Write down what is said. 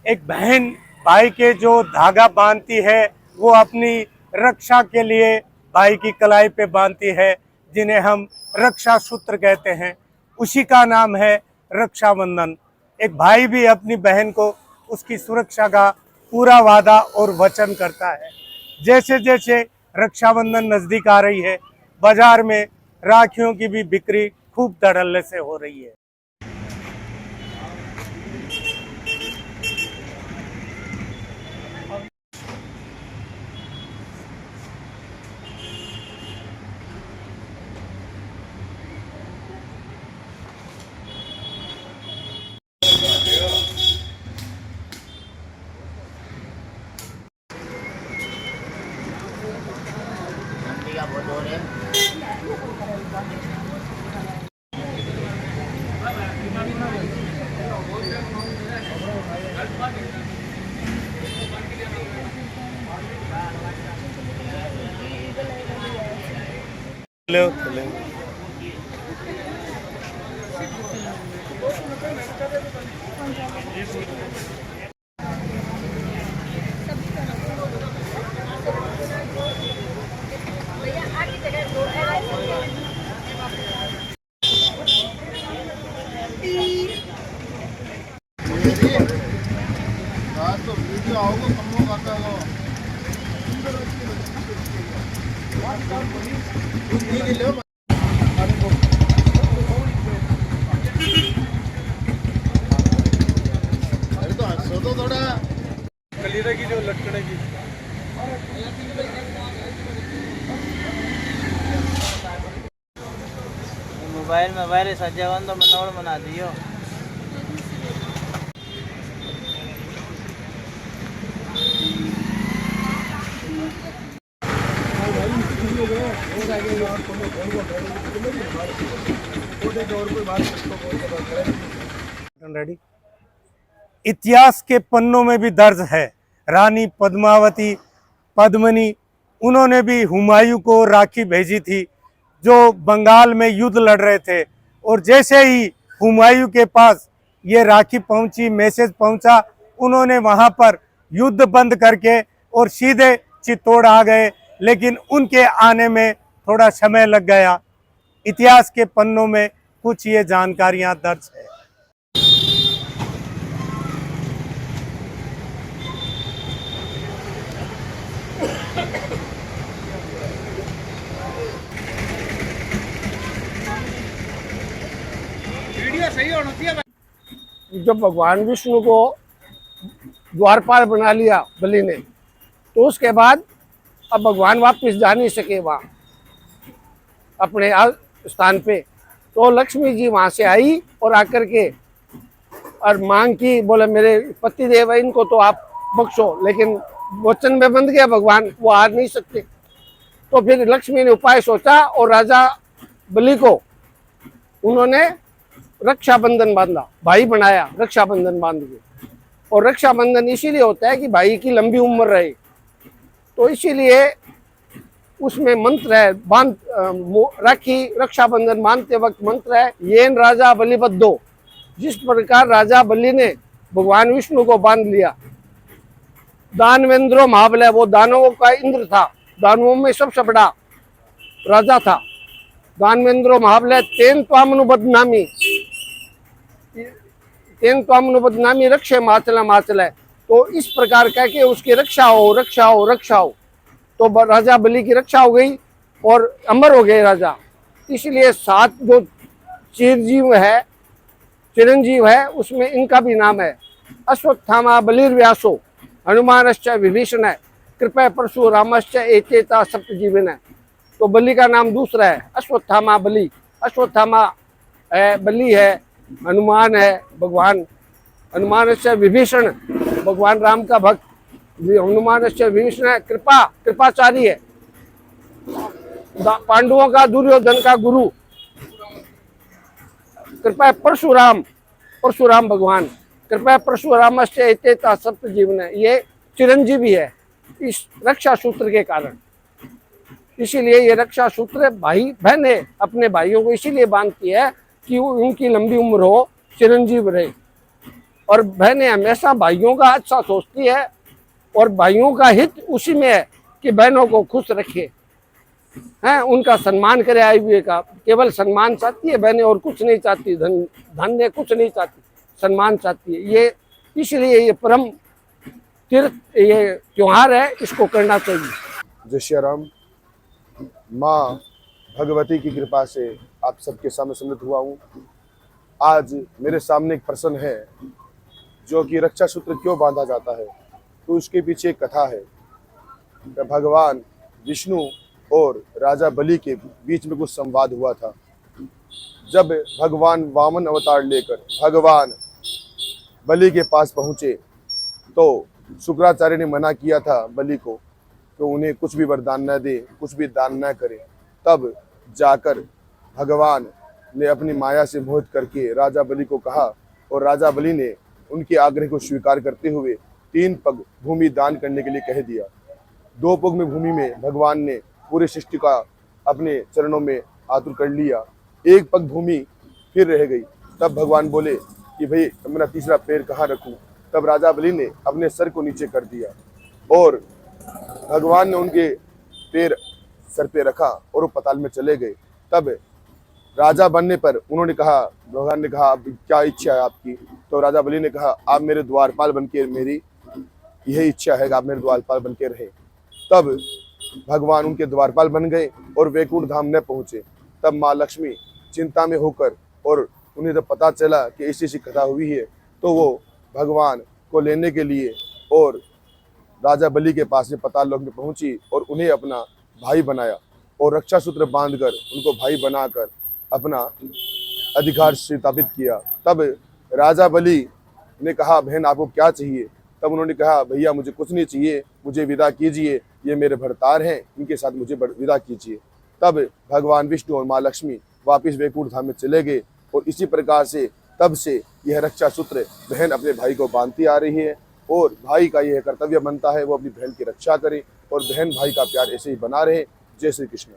एक बहन भाई के जो धागा बांधती है वो अपनी रक्षा के लिए भाई की कलाई पे बांधती है, जिन्हें हम रक्षा सूत्र कहते हैं। उसी का नाम है रक्षाबंधन। एक भाई भी अपनी बहन को उसकी सुरक्षा का पूरा वादा और वचन करता है। जैसे जैसे रक्षाबंधन नजदीक आ रही है, बाजार में राखियों की भी बिक्री खूब धड़ल्ले से हो रही है। हेलो कलीरा की जो लटकने की मोबाइल में वायरस आ जावन तो मनोड़ बना दियो। रेडी। इतिहास के पन्नों में भी दर्ज है, रानी पद्मावती पद्मिनी, उन्होंने भी हुमायूं को राखी भेजी थी जो बंगाल में युद्ध लड़ रहे थे। और जैसे ही हुमायूं के पास ये राखी पहुंची, मैसेज पहुंचा, उन्होंने वहां पर युद्ध बंद करके और सीधे चित्तौड़ आ गए। लेकिन उनके आने में थोड़ा समय लग गया। इतिहास के पन्नों में कुछ ये जानकारियां दर्ज है। जब भगवान विष्णु को द्वारपाल बना लिया बलि ने, तो उसके बाद अब भगवान वापस जा नहीं सके वहाँ अपने स्थान पे। तो लक्ष्मी जी वहाँ से आई और आकर के और मांग की, बोले मेरे पति देव है, इनको तो आप बख्शो। लेकिन वचन में बंध गया भगवान, वो हार नहीं सकते। तो फिर लक्ष्मी ने उपाय सोचा और राजा बलि को उन्होंने रक्षाबंधन बांधा, भाई बनाया रक्षाबंधन बांध के। और रक्षाबंधन इसीलिए होता है कि भाई की लंबी उम्र रहे, तो इसीलिए उसमें मंत्र है, बांध राखी रक्षाबंधन बांधते वक्त मंत्र है, येन राजा बलिबद्धो। जिस प्रकार राजा बलि ने भगवान विष्णु को बांध लिया। दानवेंद्रो महाबलय, वो दानवों का इंद्र था, दानवों में सबसे बड़ा राजा था दानवेंद्रो महाबलय। तेन त्वामनुबदनामी, तेन त्वामनुबदनामी रक्षे माचल माचल है। तो इस प्रकार कह के उसकी रक्षा हो, रक्षा हो, रक्षा हो। तो राजा बलि की रक्षा हो गई और अमर हो गए राजा। इसलिए 7 जो चिरंजीव है, चिरंजीव है, उसमें इनका भी नाम है। अश्वत्थामा बलिर्व्यासो, हनुमानश्च विभीषण, कृपया परशुरामश्च एचेता सप्तजीवन है। तो बलि का नाम दूसरा है, अश्वत्थामा बलि। अश्वत्थामा है, बलि है, हनुमान है, भगवान हनुमानश्च विभीषण, भगवान राम का भक्त हनुमानश्च विभीषण है। कृपाचारी है, पांडवों का, दुर्योधन का गुरु। कृपया परशुराम, परशुराम भगवान, कृपया परशुरामश्च एतेता सप्तजीवन है। ये चिरंजीवी है इस रक्षा सूत्र के कारण। इसीलिए ये रक्षा सूत्र भाई बहन है अपने भाइयों को इसीलिए बांधती है कि उनकी लंबी उम्र हो, चिरंजीव रहे। और बहनें हमेशा भाइयों का अच्छा सोचती है और भाइयों का हित उसी में है कि बहनों को खुश रखे, हैं, उनका सम्मान करे। आई हुए का केवल सम्मान चाहती है बहनें और कुछ नहीं चाहती, धन्य कुछ नहीं चाहती, सम्मान चाहती है। ये इसलिए ये परम तीर्थ, ये त्योहार है, इसको करना चाहिए। जय श्री राम। माँ भगवती की कृपा से आप सबके सामने सम्मिलित हुआ हूँ। आज मेरे सामने एक प्रश्न है जो कि रक्षा सूत्र क्यों बांधा जाता है, तो उसके पीछे एक कथा है। भगवान विष्णु और राजा बलि के बीच में कुछ संवाद हुआ था। जब भगवान वामन अवतार लेकर भगवान बलि के पास पहुँचे तो शुक्राचार्य ने मना किया था बलि को तो उन्हें कुछ भी वरदान न दे, कुछ भी दान न करे। तब जाकर भगवान ने अपनी माया से मोहित करके राजा बलि को कहा और राजा बलि ने उनके आग्रह को स्वीकार करते हुए 3 पग भूमि दान करने के लिए कह दिया। 2 पग में भूमि में भगवान ने पूरी सृष्टि का अपने चरणों में आतुर कर लिया। 1 पग भूमि फिर रह गई। तब भगवान बोले कि भाई मेरा तीसरा पैर कहाँ रखूं। तब राजा बलि ने अपने सर को नीचे कर दिया और भगवान ने उनके पैर सर पे रखा और वो पताल में चले गए। तब राजा बनने पर उन्होंने कहा, भगवान ने कहा, अब क्या इच्छा है आपकी? तो राजा बलि ने कहा, आप मेरे द्वारपाल बनके, मेरी यही इच्छा है कि आप मेरे द्वारपाल बनके रहे। तब भगवान उनके द्वारपाल बन गए और वैकुंठ धाम न पहुँचे। तब माँ लक्ष्मी चिंता में होकर, और उन्हें जब पता चला कि ऐसी कथा हुई है, तो वो भगवान को लेने के लिए और राजा बलि के पास में पाताल लोक में पहुंची और उन्हें अपना भाई बनाया और रक्षा सूत्र बांधकर उनको भाई बनाकर अपना अधिकार स्थापित किया। तब राजा बलि ने कहा, बहन आपको क्या चाहिए? तब उन्होंने कहा, भैया मुझे कुछ नहीं चाहिए, मुझे विदा कीजिए, ये मेरे भरतार हैं, इनके साथ मुझे विदा कीजिए। तब भगवान विष्णु और माँ लक्ष्मी वापिस वैकुंठ धाम में चले गए और इसी प्रकार से तब से यह रक्षा सूत्र बहन अपने भाई को बांधती आ रही है और भाई का यह कर्तव्य बनता है वो अपनी बहन की रक्षा करे और बहन भाई का प्यार ऐसे ही बना रहे। जय श्री कृष्ण।